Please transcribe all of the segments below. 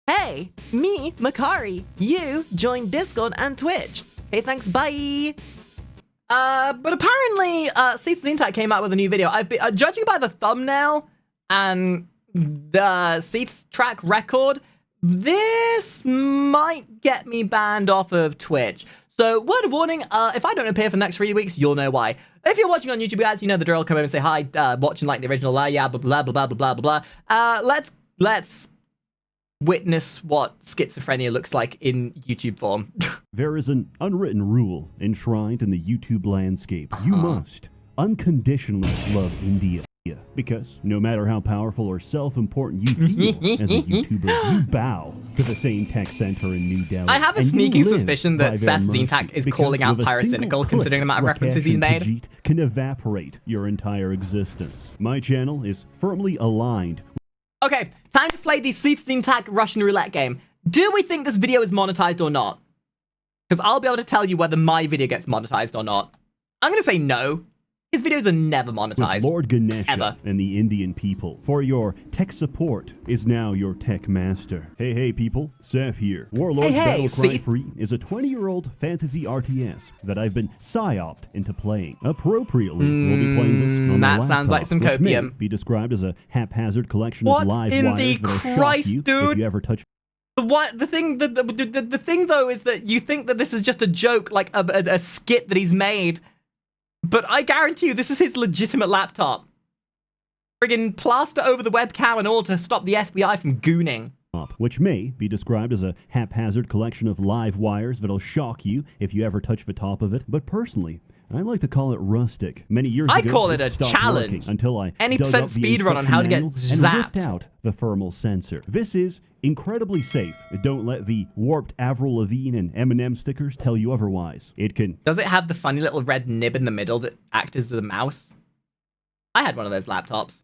Hey, me, Makari. You joined Discord and Twitch. Hey, thanks, bye. But apparently, SseethTzeentach came out with a new video. I've been judging by the thumbnail and the Sseeth's track record, this might get me banned off of Twitch. So, word of warning, if I don't appear for the next 3 weeks, you'll know why. If you're watching on YouTube, guys, you know the drill. Come over and say hi, watching like the original, yeah, blah, blah, blah, blah, blah, blah, blah. Let's witness what schizophrenia looks like in YouTube form. There is an unwritten rule enshrined in the YouTube landscape. You must unconditionally love India. Because no matter how powerful or self-important you feel as a YouTuber, you bow to the SseethTzeentach Center in New Delhi. I have a sneaking suspicion that SseethTzeentach is calling out Pyrocynical, considering the amount of references he's made. Can evaporate your entire existence. My channel is firmly aligned. Okay, time to play the SseethTzeentach Russian roulette game. Do we think this video is monetized or not? Because I'll be able to tell you whether my video gets monetized or not. I'm going to say no. His videos are never monetized. With Lord Ganesha ever. And the Indian people. For your tech support is now your tech master. Hey people, Sseth here. Warlords Battlecry Free is a 20-year-old fantasy RTS that I've been psyoped into playing. Appropriately, we'll be playing this on that the sounds like some which copium. May be described as a haphazard collection of live in wires the that'll Christ, shock you dude? if you ever touch. The thing though is that you think that this is just a joke, like a skit that he's made. But I guarantee you, this is his legitimate laptop. Friggin' plaster over the webcam and all to stop the FBI from gooning. Which may be described as a haphazard collection of live wires that'll shock you if you ever touch the top of it. But personally, I like to call it rustic. Many years ago, I call it a challenge. Until I any dug percent up the speedrun on how to get instruction manual and zapped. ripped out the thermal sensor. This is incredibly safe. Don't let the warped Avril Lavigne and Eminem stickers tell you otherwise. It can. Does it have the funny little red nib in the middle that acts as a mouse? I had one of those laptops.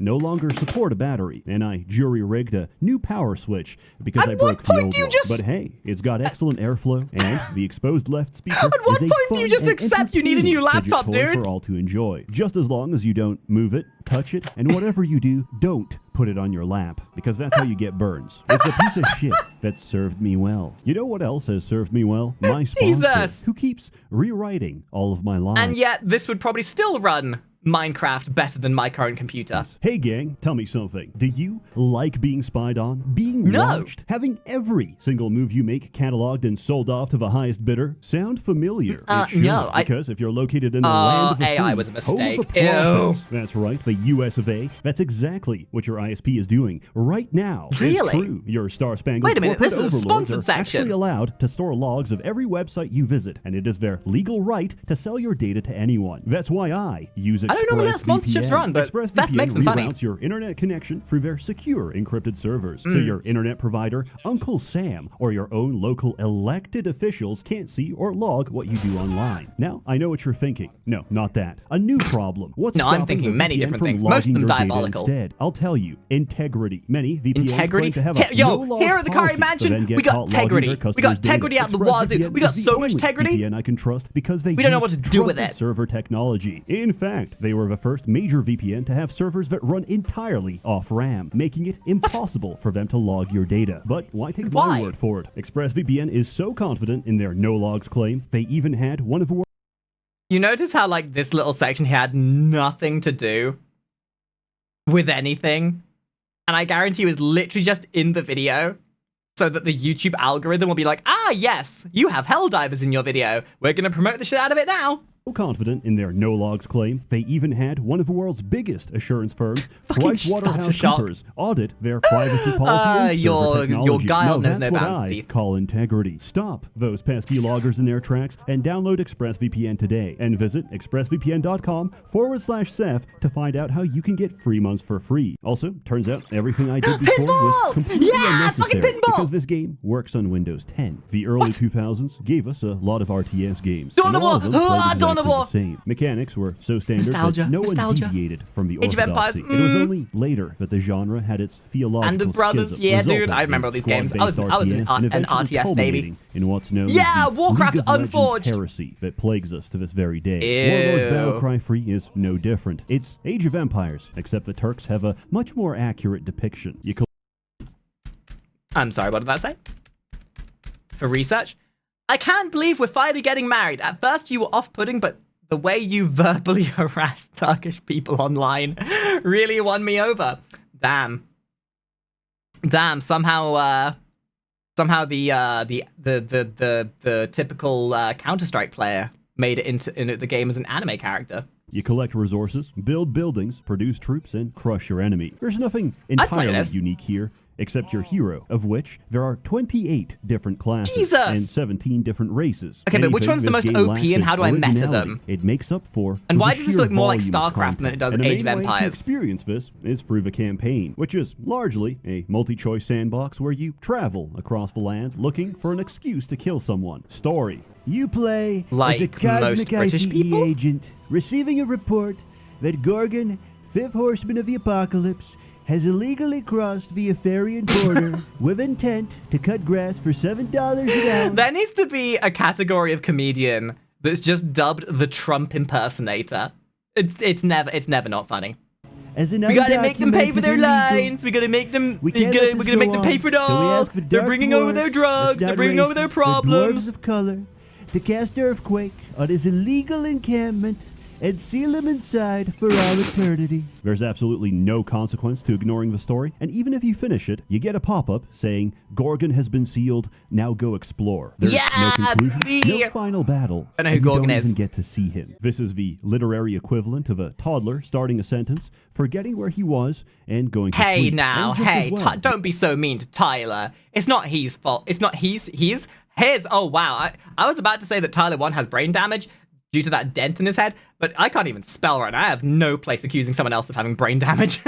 No longer support a battery, and I jury-rigged a new power switch because I broke the old one. But hey, it's got excellent airflow, and the exposed left speaker At what is a point do you just fun accept you need a new and laptop, entertaining dude? for all to enjoy. Just as long as you don't move it, touch it, and whatever you do, don't put it on your lap, because that's how you get burns. It's a piece of shit that served me well. You know what else has served me well? My sponsor, who keeps rewriting all of my lines. And yet, this would probably still run Minecraft better than my current computer. Hey gang, tell me something. Do you like being spied on? Being watched? Having every single move you make cataloged and sold off to the highest bidder? Sound familiar? No. Because if you're located in the land of the AI free, was a home mistake. of the profits, that's right, the US of A, that's exactly what your ISP is doing right now. Really? It's true. Your star-spangled Wait a minute, this is a overlords sponsored are section. actually allowed to store logs of every website you visit, and it is their legal right to sell your data to anyone. That's why I use I don't know where that sponsorships run, but Sseth makes them funny. Reroutes your internet connection through their secure encrypted servers, so your internet provider, Uncle Sam, or your own local elected officials can't see or log what you do online. Now, I know what you're thinking. No, not that. A new problem. What's I'm thinking many different things. Most of them diabolical. Instead, I'll tell you. Integrity. Many VPNs claim to have a here at the Kari Mansion, we got integrity. We got integrity out the wazoo. We got so much integrity. VPN I can trust because they we don't know what to do with it. Server technology. In fact, they were the first major VPN to have servers that run entirely off RAM, making it impossible for them to log your data. But why take my word for it? ExpressVPN is so confident in their no logs claim, they even had one of the. You notice how like this little section had nothing to do with anything, and I guarantee you is literally just in the video so that the YouTube algorithm will be like, ah yes, you have Helldivers in your video. We're gonna promote the shit out of it now. Confident in their no logs claim, they even had one of the world's biggest assurance firms, PricewaterhouseCoopers, audit their privacy policy and server technology. Your guile knows that's no what bounds, I call integrity. Stop those pesky loggers in their tracks and download ExpressVPN today and visit expressvpn.com/Sseth to find out how you can get 3 months for free. Also, turns out everything I did before was completely unnecessary because this game works on Windows 10. The early 2000s gave us a lot of RTS games. The same. Mechanics were so standard that no one deviated from the orthodoxy. It was only later that the genre had its theological And the Brothers, schism, yeah, dude, I remember all these games. I was an RTS baby. In what's known yeah, as the Warcraft League of Unforged heresy that plagues us to this very day. Ew. Warlords Battlecry Free is no different. It's Age of Empires, except the Turks have a much more accurate depiction. I'm sorry, what did that say? For research? I can't believe we're finally getting married. At first you were off-putting, but the way you verbally harassed Turkish people online really won me over. Damn. Damn, somehow the typical Counter-Strike player made it into the game as an anime character. You collect resources, build buildings, produce troops, and crush your enemy. There's nothing entirely unique here, except your hero, of which there are 28 different classes and 17 different races. Okay, but which one's the most OP and how do I meta them? It makes up for and why does this look more like StarCraft than it does Age of Empires? The main way to experience this is through the campaign, which is largely a multi-choice sandbox where you travel across the land looking for an excuse to kill someone. Story. You play as a cosmic ICE agent, receiving a report that Gorgon, fifth horseman of the apocalypse, has illegally crossed the Aetherian border with intent to cut grass for $7 an hour. There needs to be a category of comedian that's just dubbed the Trump impersonator. It's never not funny. We gotta make them pay for their lines. We gotta make them. We're gonna make them pay for it all. They're bringing over their drugs. They're bringing over their problems. Dwarves of color to cast earthquake on his illegal encampment and seal him inside for all eternity. There's absolutely no consequence to ignoring the story, and even if you finish it, you get a pop-up saying, Gorgon has been sealed, now go explore. There's no conclusion, no final battle, I know who Gorgon is. You don't even get to see him. This is the literary equivalent of a toddler starting a sentence, forgetting where he was, and going to sleep. Hey now, hey, don't be so mean to Tyler. It's not his fault. It's not his. Oh wow, I was about to say that Tyler 1 has brain damage due to that dent in his head, but I can't even spell right now. I have no place accusing someone else of having brain damage.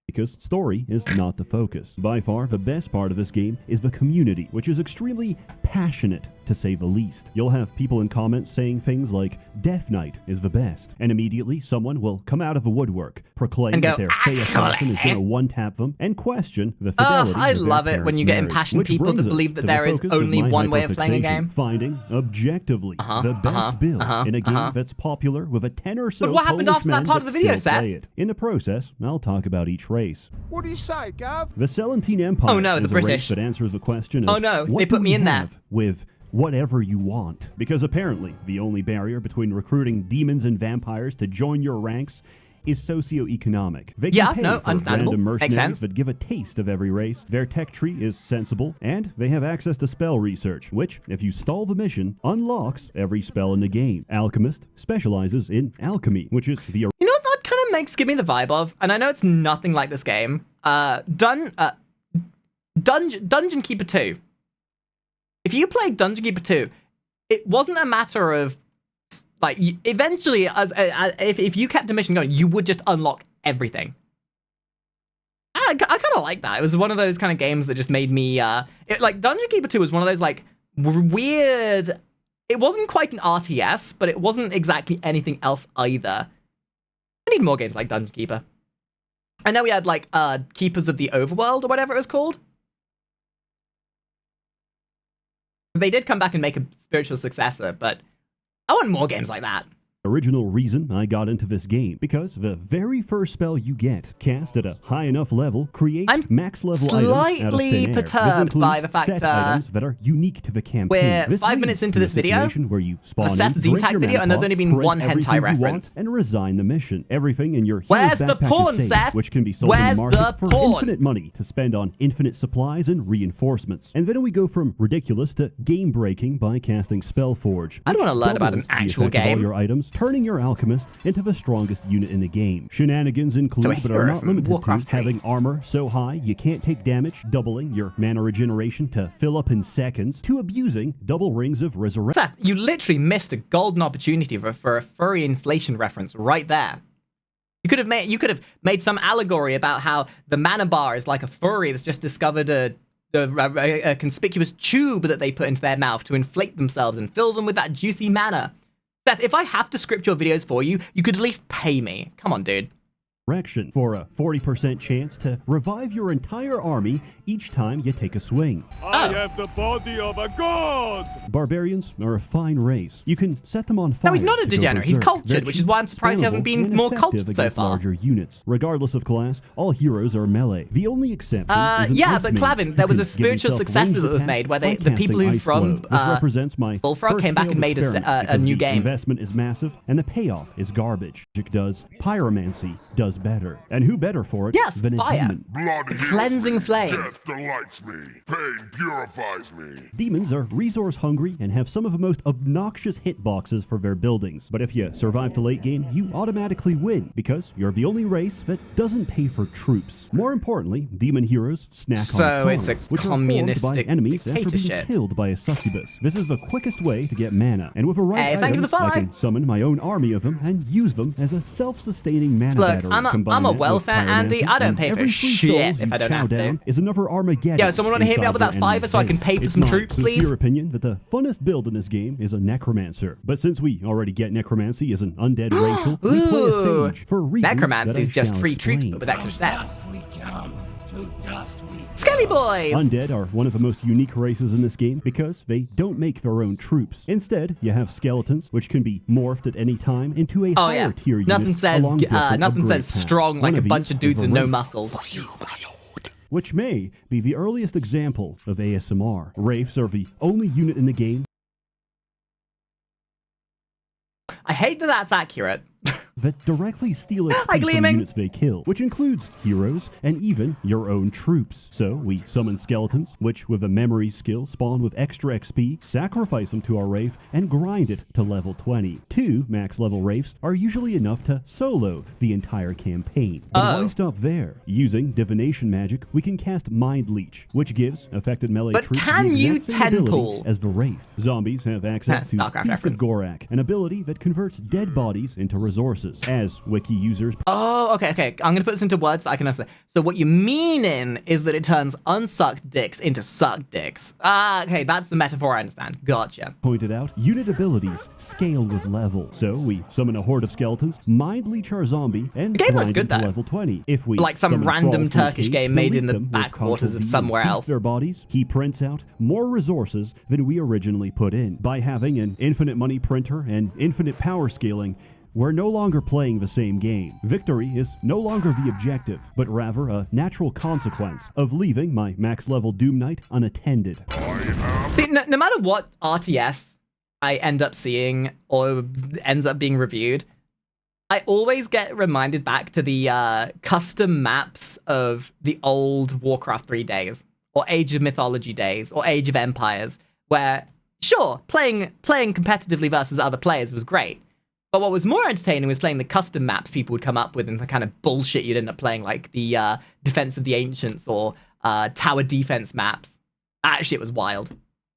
Because story is not the focus. By far, the best part of this game is the community, which is extremely passionate, to say the least. You'll have people in comments saying things like, Death Knight is the best, and immediately someone will come out of the woodwork, proclaim that their Fey assassin is going to one-tap them, and question the fidelity I love it when you get impassioned people that believe that there is only one way of playing a game. Finding, objectively, the best build in a game that's popular with a 10 or so But what happened after that part of the video, Seth? In the process, I'll talk about each race. What do you say, Gav? The Selentine Empire the is British. a race that answers the question of they put me in there with whatever you want. Because apparently, the only barrier between recruiting demons and vampires to join your ranks is socioeconomic. They can pay for random mercenaries that give a taste of every race. Their tech tree is sensible, and they have access to spell research, which, if you stall the mission, unlocks every spell in the game. Alchemist specializes in alchemy, which is the... You know what that kind of give me the vibe of? And I know it's nothing like this game. Dungeon Keeper 2. If you played Dungeon Keeper 2, it wasn't a matter of like eventually, if you kept the mission going, you would just unlock everything. I kind of like that. It was one of those kind of games that just made me like Dungeon Keeper 2 was one of those like weird. It wasn't quite an RTS, but it wasn't exactly anything else either. I need more games like Dungeon Keeper. I know we had like Keepers of the Overworld or whatever it was called. They did come back and make a spiritual successor, but I want more games like that. Original reason I got into this game, because the very first spell you get, cast at a high enough level, creates max level items out of thin air. Slightly perturbed by the fact items that are unique to the campaign. We're 5 minutes into this video, where you spawn the SseethTzeentach video, and there's only been one hentai reference. And resign the mission. Everything in your Where's the porn, Seth? Which can be sold in the market for infinite money to spend on infinite supplies and reinforcements. And then we go from ridiculous to game-breaking by casting Spellforge. I don't want to learn about an actual game. All your items, turning your alchemist into the strongest unit in the game. Shenanigans include, but are not limited to, having armor so high you can't take damage, doubling your mana regeneration to fill up in seconds, to abusing double rings of resurrection. Seth, you literally missed a golden opportunity for a furry inflation reference right there. You could have made some allegory about how the mana bar is like a furry that's just discovered a conspicuous tube that they put into their mouth to inflate themselves and fill them with that juicy mana. Seth, if I have to script your videos for you, you could at least pay me. Come on, dude. Resurrection for a 40% chance to revive your entire army each time you take a swing. I have the body of a god! Barbarians are a fine race. You can set them on fire. No, he's not a degenerate. He's cultured, which is why I'm surprised he hasn't been more cultured so far. Larger units. Regardless of class, all heroes are melee. The only exception is an yeah, but Clavin, there was a spiritual successor that was made where the people who from Bullfrog came back and made a new game. The investment is massive and the payoff is garbage. Magic does, pyromancy does better. And who better for it than fire. a demon? Blood Cleansing flame. Death delights me. Pain purifies me. Demons are resource hungry and have some of the most obnoxious hitboxes for their buildings. But if you survive to late game, you automatically win because you're the only race that doesn't pay for troops. More importantly, demon heroes snack on songs, it's a which are formed by enemies after being killed by a succubus. This is the quickest way to get mana, and with a right items, I can summon my own army of them and use them as a self-sustaining mana battery. I'm a welfare Andy. I don't pay for shit if I don't have to. Is another Armageddon. Yo, someone want to hit me up with that $5 so I can pay for some troops, please? It's your opinion that the funnest build in this game is a necromancer. But since we already get necromancy as an undead racial, we play a sage for reasons necromancy is just free troops, but with extra steps. Skelly boys! Undead are one of the most unique races in this game because they don't make their own troops. Instead, you have skeletons, which can be morphed at any time into a higher tier unit. Nothing says strong like a bunch of dudes with no muscles. Which may be the earliest example of ASMR. Wraiths are the only unit in the game I hate that that's accurate. that directly steal XP from the units they kill, which includes heroes and even your own troops. So we summon skeletons, which with a memory skill spawn with extra XP, sacrifice them to our Wraith, and grind it to level 20. 2 max level Wraiths are usually enough to solo the entire campaign. But why stop there? Using divination magic, we can cast Mind Leech, which gives affected melee troops the exact same ability as the Wraith. Zombies have access to Feast of Gorak, an ability that converts dead bodies into resources. As wiki users... Oh, okay. I'm going to put this into words that I can understand. So what you mean is that it turns unsucked dicks into sucked dicks. Okay, that's the metaphor I understand. Gotcha. Pointed out, unit abilities scale with level. So we summon a horde of skeletons, mind leech our zombie, and the game was good, to level 20. If we like some random Turkish game made in the backwaters of somewhere else. Their bodies, he prints out more resources than we originally put in. By having an infinite money printer and infinite power scaling, we're no longer playing the same game. Victory is no longer the objective, but rather a natural consequence of leaving my max level Doom Knight unattended. See, no matter what RTS I end up seeing or ends up being reviewed, I always get reminded back to the custom maps of the old Warcraft 3 days, or Age of Mythology days, or Age of Empires, where, sure, playing competitively versus other players was great. But what was more entertaining was playing the custom maps people would come up with and the kind of bullshit you'd end up playing, like the Defense of the Ancients or Tower Defense maps. Actually, it was wild.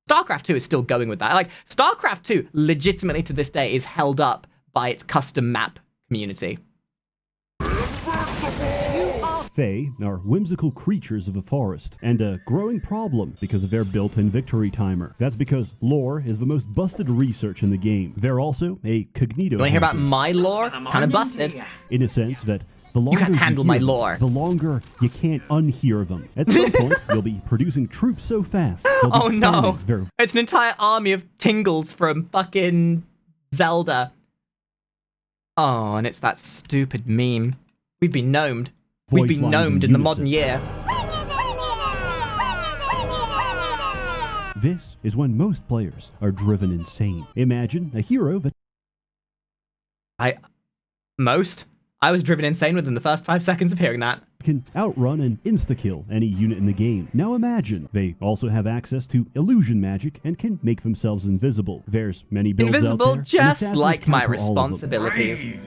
StarCraft 2 is still going with that. Like, StarCraft 2, legitimately to this day, is held up by its custom map community. Fae are whimsical creatures of the forest, and a growing problem because of their built-in victory timer. That's because lore is the most busted research in the game. They're also a cognito. You want to hear about my lore? Kind of busted. In a sense that the longer you can't handle my lore, the longer you can't unhear them. At some point, you'll be producing troops so fast. Oh no! It's an entire army of Tingles from fucking Zelda. Oh, and it's that stupid meme. We've been gnomed. We've been gnomed in the modern year. This is when most players are driven insane. Imagine a hero that... I was driven insane within the first 5 seconds of hearing that. Can outrun and insta-kill any unit in the game. Now imagine, they also have access to illusion magic and can make themselves invisible. There's many builds invisible, out there, just like my responsibilities.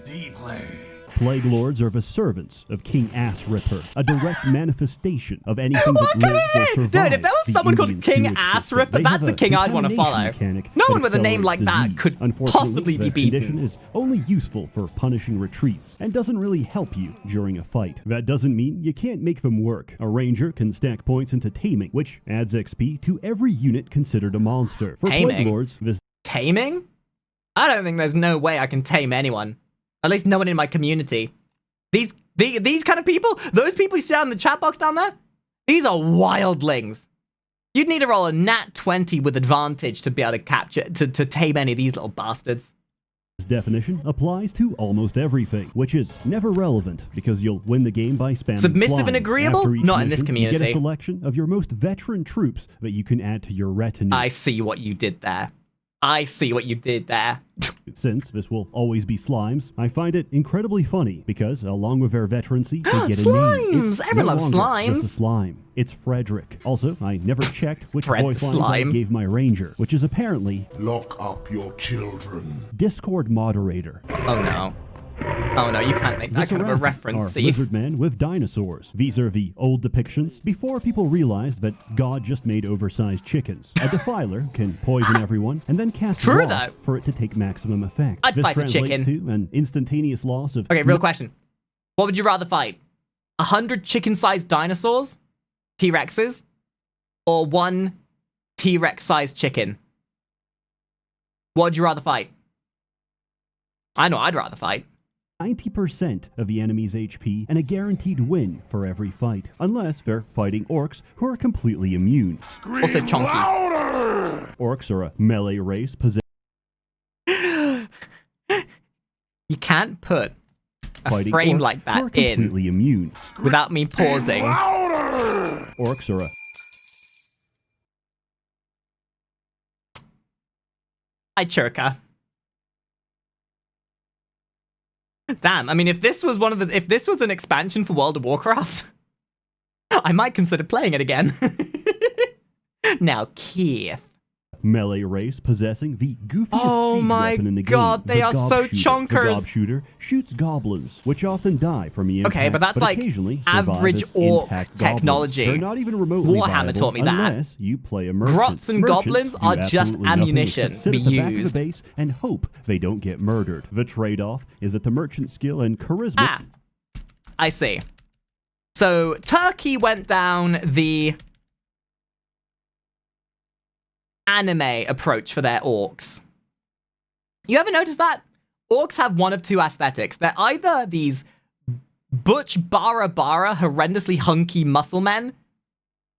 Plague Lords are the servants of King Ass Ripper, a direct manifestation of anything that lives or survives. Dude, if there was someone called King Ass Ripper, that's a king I'd want to follow. No one with a name like that could possibly be beaten. The condition is only useful for punishing retreats, and doesn't really help you during a fight. That doesn't mean you can't make them work. A ranger can stack points into taming, which adds XP to every unit considered a monster. For Plague Lords, this... Taming? I don't think there's no way I can tame anyone. At least no one in my community. These These kind of people, those people you see down in the chat box down there, these are wildlings. You'd need to roll a nat 20 with advantage to be able to capture, to tame any of these little bastards. This definition applies to almost everything, which is never relevant because you'll win the game by spamming Submissive slimes. and agreeable? After each Not in this mission, community. You get a selection of your most veteran troops that you can add to your retinue. I see what you did there. I see what you did there. Since this will always be slimes, I find it incredibly funny because, along with their veterancy, they get Slimes! a name. It's Everyone loves no slimes. longer just a slime. It's Frederick. Also, I never checked which Fred voice lines I Slime. gave my ranger, which is apparently Lock up your children. Discord moderator. Oh no. Oh no, you can't make that kind of a Viscerath reference, are see? lizard men with dinosaurs. These are the old depictions before people realized that God just made oversized chickens. A defiler can poison everyone and then cast True rot that. for it to take maximum effect. I'd this fight a translates chicken. to an instantaneous loss of... Okay, real question. What would you rather fight? 100 chicken-sized dinosaurs? T-Rexes? Or 1 T-Rex-sized chicken? What would you rather fight? I know I'd rather fight. 90% of the enemy's HP and a guaranteed win for every fight, unless they're fighting orcs who are completely immune. Also chunky. Louder! Orcs are a melee race possessing You can't put a frame orcs like who are that in completely immune. without me pausing. Louder! Orcs are a Hi, Churka. Damn, I mean, if this was if this was an expansion for World of Warcraft, I might consider playing it again. Now, Keith. melee race possessing the goofiest Oh siege my weapon in the God, game. they the are gob so shooter. chonkers. The gob shooter shoots goblins, which often die from the impact, Okay, but that's like occasionally survive average as orc intact goblins. technology. They're not even remotely Warhammer viable taught me that. unless you play a merchant. Grots and Merchants goblins do are just absolutely nothing ammunition except sit to at be the back used. of the base and hope they don't get murdered. The trade-off is that the merchant skill and charisma... Ah, I see. So, Turkey went down the anime approach for their orcs. You ever notice that? Orcs have one of two aesthetics. They're either these butch bara horrendously hunky muscle men,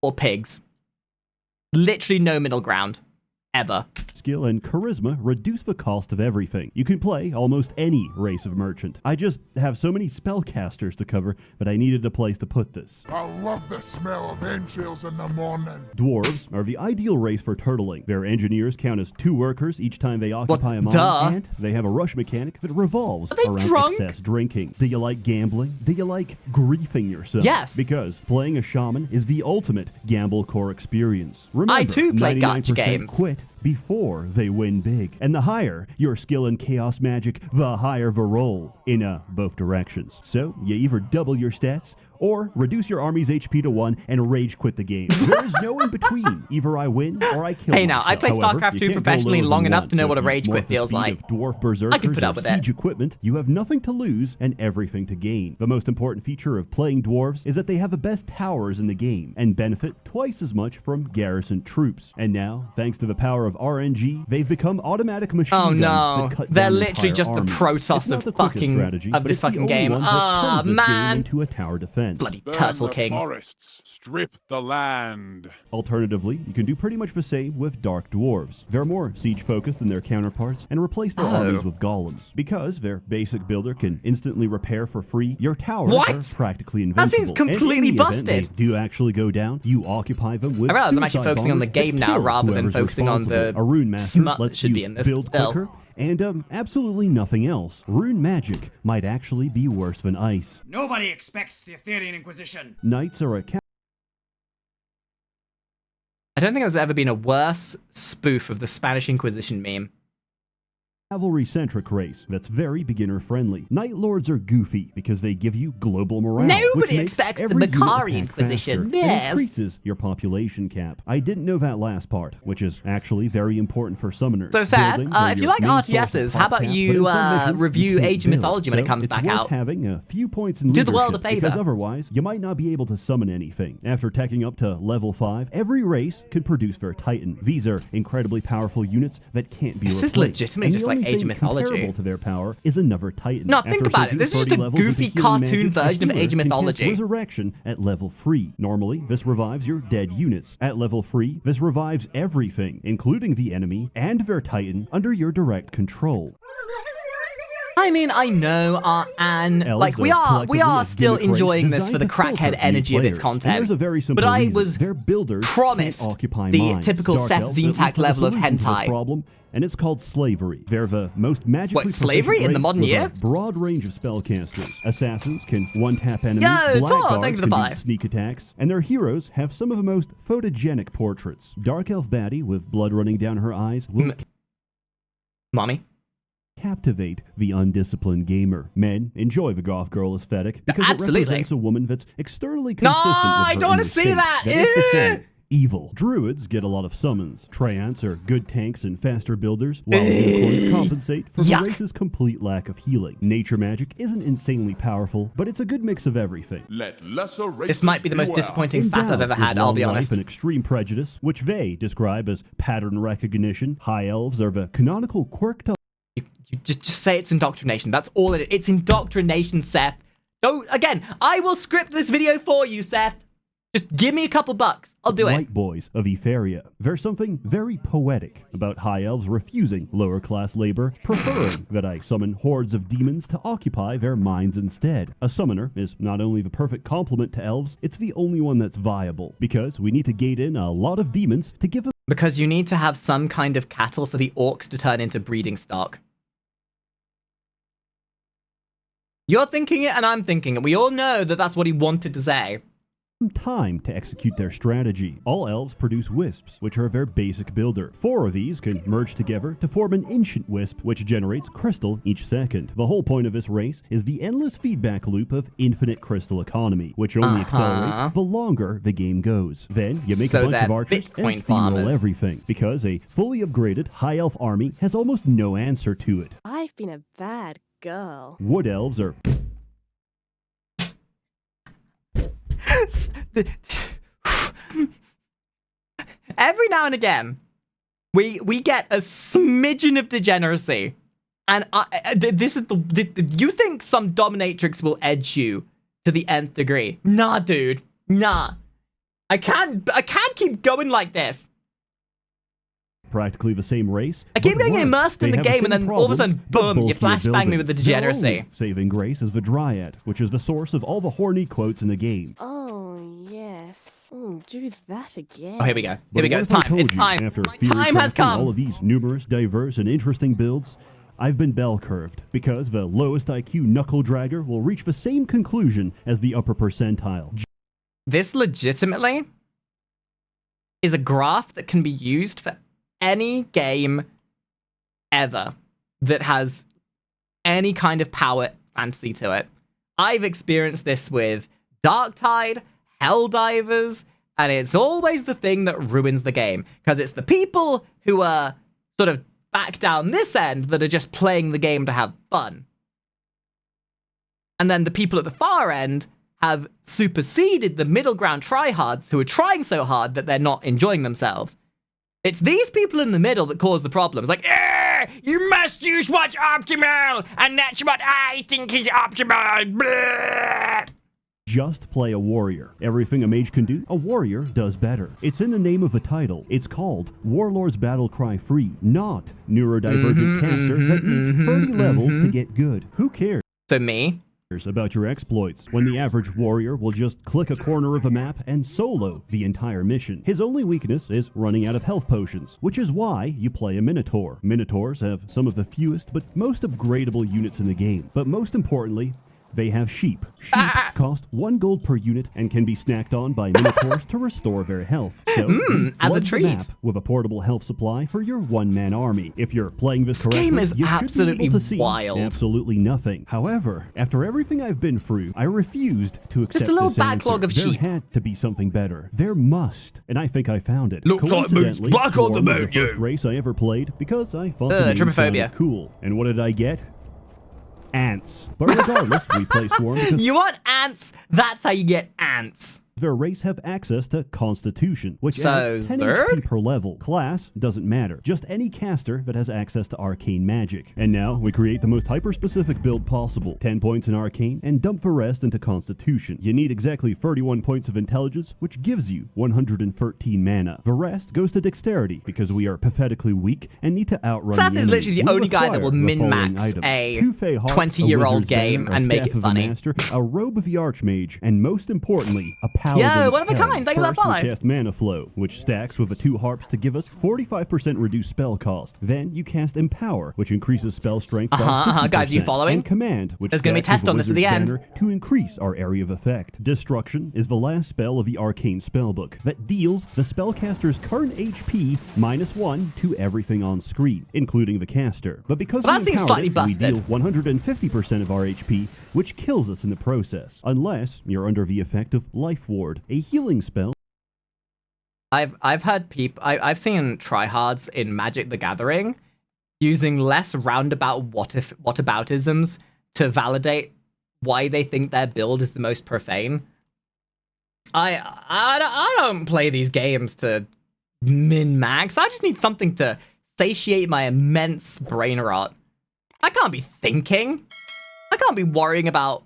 or pigs. Literally no middle ground. Ever. Skill and charisma reduce the cost of everything. You can play almost any race of merchant. I just have so many spellcasters to cover that I needed a place to put this. I love the smell of entrails in the morning. Dwarves are the ideal race for turtling. Their engineers count as 2 workers each time they occupy a mine, duh. and they have a rush mechanic that revolves Are they around drunk? excess drinking. Do you like gambling? Do you like griefing yourself? Yes. Because playing a shaman is the ultimate gamble core experience. Remember, I too play 99% gacha games. quit before they win big. And the higher your skill in chaos magic, the higher the roll in both directions. So you either double your stats or reduce your army's HP to 1 and rage quit the game. There is no in between. Either I win or I kill Hey, now, I myself. played However, StarCraft you 2 can't go professionally lower long than enough 1, to know so what a if you rage morph quit the feels speed like. of dwarf berserkers I can put up or with it. siege equipment, you have nothing to lose and everything to gain. The most important feature of playing dwarves is that they have the best towers in the game and benefit twice as much from garrison troops. And now, thanks to the power of RNG, they've become automatic machine Oh guns no, that cut they're down literally entire just the armies. Protoss It's not of the quickest fucking strategy, of but this it's the fucking only game. one that Ah, turns this game man. into a tower defense. Bloody Burn Turtle the Kings. forests. Strip the land. Alternatively, you can do pretty much the same with Dark Dwarves. They're more siege-focused than their counterparts and replace their armies with golems. Because their basic builder can instantly repair for free, your towers What? are practically That invincible. seems And in completely the event they busted. do actually go down, you occupy them with I realize I'm actually suicide focusing on the bombers game that now kill rather than whoever's focusing on the responsible. A rune master smut that lets should you be in this build still. quicker, and absolutely nothing else. Rune magic might actually be worse than ice. Nobody expects the Aetherian Inquisition. Knights are a I don't think there's ever been a worse spoof of the Spanish Inquisition meme. cavalry-centric race that's very beginner-friendly. Night Lords are goofy because they give you global morale. Nobody which makes expects the every unit Makari attack Inquisition, faster yes. and increases your population cap. I didn't know that last part, which is actually very important for summoners. So, Seth, Buildings are if you your like main source of RTSs, how pop about cap, you, but in some missions, review can't Age of build. Mythology when it So comes it's back worth out? having a few points in Do the world a leadership, because favor. otherwise you might not be able to summon anything. After teching up to level 5, every race can produce their Titan. These are incredibly powerful units that can't be This is replaced. legitimately And just the like like Age of Mythology. Comparable to their power is another Titan. No, think about it. This is just a goofy cartoon version of Age of Mythology. Resurrection at level 3. Normally, this revives your dead units. At level 3, this revives everything, including the enemy and their Titan, under your direct control. I mean, I know, and like we are still enjoying this for the crackhead energy of its content. But I was promised the typical SseethTzeentach level of hentai. And it's called slavery. They're the most magically What, slavery in the modern year? A broad range of spellcasters. Assassins can one-tap enemies. Yo, Blackguards thank you for the can do five. sneak attacks. And their heroes have some of the most photogenic portraits. Dark elf baddie with blood running down her eyes will Mommy? captivate the undisciplined gamer. Men enjoy the goth girl aesthetic because it represents a woman that's externally consistent with her I don't want to see that! That is to say, evil. Druids get a lot of summons. Treants are good tanks and faster builders, while unicorns compensate for the race's complete lack of healing. Nature magic isn't insanely powerful, but it's a good mix of everything. Let lesser races This might be the most disappointing fact I've ever had, I'll be honest. And extreme prejudice, which they describe as pattern recognition. High elves are the canonical quirk to You just say it's indoctrination. That's all it is. It's indoctrination, Sseth. Don't, again, I will script this video for you, Sseth. Just give me a couple bucks. I'll do it. White boys of Etheria. There's something very poetic about high elves refusing lower class labor, preferring that I summon hordes of demons to occupy their minds instead. A summoner is not only the perfect complement to elves, it's the only one that's viable, because we need to gate in a lot of demons to give them. Because you need to have some kind of cattle for the orcs to turn into breeding stock. You're thinking it and I'm thinking it. We all know that that's what he wanted to say. Time to execute their strategy. All elves produce wisps, which are their basic builder. 4 of these can merge together to form an ancient wisp, which generates crystal each second. The whole point of this race is the endless feedback loop of infinite crystal economy, which only accelerates the longer the game goes. Then you make a bunch of archers Bitcoin and steamroll farmers. everything, because a fully upgraded high elf army has almost no answer to it. I've been a bad girl. Wood elves are Every now and again, we get a smidgen of degeneracy, and this is you think some dominatrix will edge you to the nth degree? Nah, dude, nah. I can't keep going like this. practically the same race. I keep getting worse. immersed in They the have the game, and same then all of a sudden, problems, but boom, you bulkier flashbang me with the buildings. Their degeneracy. only saving grace is the Dryad, which is the source of all the horny quotes in the game. Oh, yes. Do that again. Oh, here we go. Here But we go. what It's if I time. told It's you, time. After My theory time has crafting come. all of these numerous, diverse, and interesting builds, I've been bell-curved, because the lowest IQ knuckle dragger will reach the same conclusion as the upper percentile. This legitimately is a graph that can be used for any game ever that has any kind of power fantasy to it. I've experienced this with Darktide, Helldivers, and it's always the thing that ruins the game, because it's the people who are sort of back down this end that are just playing the game to have fun. And then the people at the far end have superseded the middle ground tryhards who are trying so hard that they're not enjoying themselves. It's these people in the middle that cause the problems. Like, you must use what's optimal, and that's what I think is optimal. Blah. Just play a warrior. Everything a mage can do, a warrior does better. It's in the name of the title. It's called Warlords Battlecry Free, not neurodivergent caster that needs 30 levels to get good. Who cares So me? About your exploits when the average warrior will just click a corner of a map and solo the entire mission? His only weakness is running out of health potions, which is why you play a Minotaur. Minotaurs have some of the fewest but most upgradable units in the game. But most importantly, they have sheep. Sheep cost 1 gold per unit and can be snacked on by Minotaurs to restore their health. So, you as a flood the treat. map with a portable health supply for your one-man army. If you're playing this correctly, game is you should absolutely be able to see wild. absolutely nothing. However, after everything I've been through, I refused to accept a little this backlog answer. of There sheep. had to be something better. There must, and I think I found it. Looks like moon's Coincidentally, back on the Swarm was menu. first race I ever played because I thought the name trypophobia. sounded cool. And what did I get? Ants. But regardless, we play Swarm because You want ants? That's how you get ants. Their race have access to Constitution, which So, adds 10 Zerg? HP per level. Class doesn't matter. Just any caster that has access to arcane magic. And now we create the most hyper-specific build possible. 10 points in arcane and dump the rest into Constitution. You need exactly 31 points of intelligence, which gives you 113 mana. The rest goes to dexterity because we are pathetically weak and need to outrun Sseth the is enemy. literally the We only guy that require will the min-max following a items. 2 Fey Hearts, 20-year-old a Wizard's game Banner, and a make Staff it of the funny. Master, a Robe of the Archmage, and most importantly, a Paladin's Yo, one of a Helm. kind. Thank you for that First, we follow. cast Mana Flow, which stacks with the 2 harps to give us 45% reduced spell cost. Then you cast Empower, which increases spell strength by 50%. Guys, are you following? And Command, which There's gonna be a stacks test with on this at the Wizard's end. Banner to increase our area of effect. Destruction is the last spell of the Arcane Spellbook that deals the spellcaster's current HP -1 to everything on screen, including the caster. But because Well, we that seems empowered slightly it, we busted. deal 150% of our HP, which kills us in the process, unless you're under the effect of Life Ward, a healing spell. I've heard I've seen tryhards in Magic the Gathering using less roundabout whataboutisms to validate why they think their build is the most profane. I don't play these games to min-max. I just need something to satiate my immense brain rot. I can't be thinking. I can't be worrying about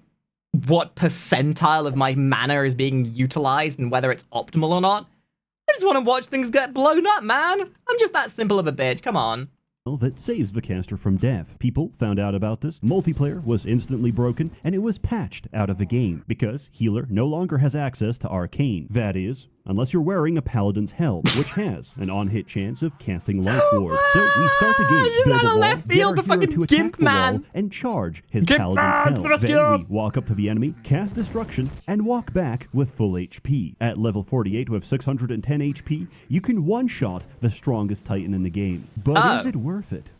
what percentile of my mana is being utilized and whether it's optimal or not. I just want to watch things get blown up, man. I'm just that simple of a bitch. Come on. That saves the caster from death. People found out about this, multiplayer was instantly broken, and it was patched out of the game, because Healer no longer has access to Arcane. That is, unless you're wearing a Paladin's Helm, which has an on-hit chance of casting Life Ward. So we start the game, Just build out a of wall, left get field, our the hero fucking to attack Gimp the man. wall, and charge his Gimp Paladin's man to Helm. the rescue. Then we walk up to the enemy, cast Destruction, and walk back with full HP. At level 48 with 610 HP, you can one-shot the strongest Titan in the game. But is it worth it?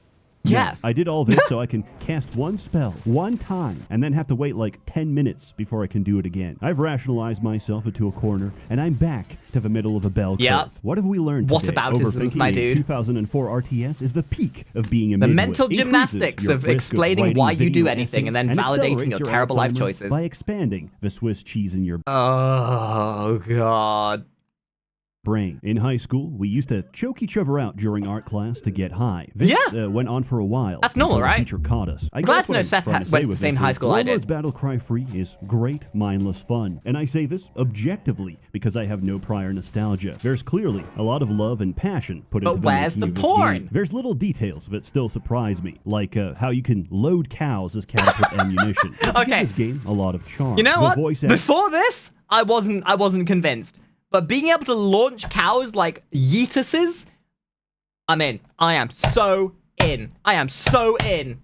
Yes. I did all this so I can cast one spell, one time, and then have to wait like 10 minutes before I can do it again. I've rationalized myself into a corner, and I'm back to the middle of a bell curve. What have we learned today? Whataboutisms, my dude. 2004 RTS is the peak of being a The midwit. mental Increases gymnastics your of risk explaining writing why you do video anything and essays, then validating accelerates your your terrible life Alzheimer's choices. by expanding the Swiss cheese in your Oh, God. brain. In high school, we used to choke each other out during art class to get high. This went on for a while. That's normal, until the right? teacher caught us. I'm glad to know Sseth went to the same high school I did. Warlords Battlecry Free is great, mindless fun. And I say this objectively because I have no prior nostalgia. There's clearly a lot of love and passion put into the where's making the of this porn? game. There's little details that still surprise me, like how you can load cows as catapult ammunition. Which Okay. gives this game a lot of charm. You know The what? voice Before this, I wasn't convinced. But being able to launch cows like yeetuses, I'm in. I am so in. I am so in.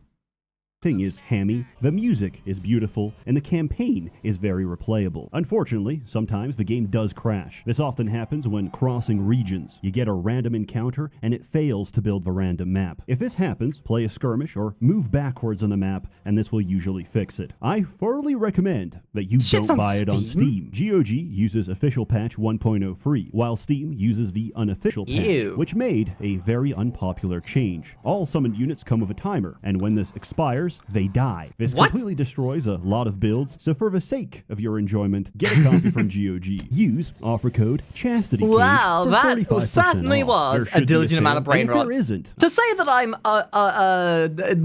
Thing is hammy, the music is beautiful, and the campaign is very replayable. Unfortunately, sometimes the game does crash. This often happens when crossing regions. You get a random encounter, and it fails to build the random map. If this happens, play a skirmish or move backwards on the map, and this will usually fix it. I thoroughly recommend that you Shit's don't on buy it on Steam? Steam. GOG uses official patch 1.0 free, while Steam uses the unofficial patch, Ew. which made a very unpopular change. All summoned units come with a timer, and when this expires, they die. This What? completely destroys a lot of builds, so for the sake of your enjoyment, get a copy from GOG. Use offer code ChastityCage Wow, for that 35% certainly off. was There a should be diligent sale, amount of brain and if rot. there isn't, To say that I'm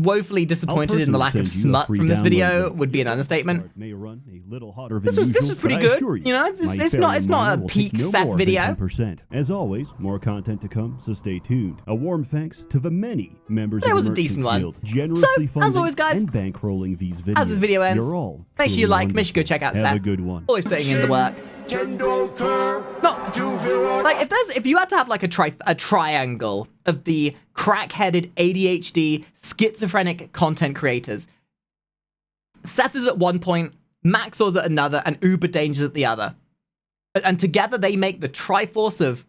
woefully disappointed in the lack of personally send you a smut free from this download video link. would be an understatement. May run a little hotter than This was usual, pretty but I good. assure You know, my it's fair not reminder a will peak take no Sseth more than video. 10%. As always, more content to come, so stay tuned. A warm thanks to the many members It of was the a decent Merchants one. Guild, generously So, funding as always, guys, and bankrolling these videos. as this video ends, You're all make sure you truly like, make sure you go wonderful. check out Have Sseth. a good one. Always putting in the work. Not like if you had to have like a triangle of the crack-headed ADHD schizophrenic content creators, Sseth is at one point, Maxor's at another, and Uber Danger's at the other, and together they make the Triforce of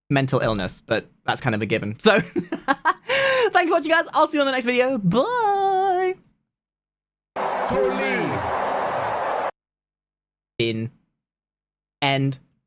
mental illness. But that's kind of a given. So thanks for watching, guys. I'll see you on the next video. Bye. In end.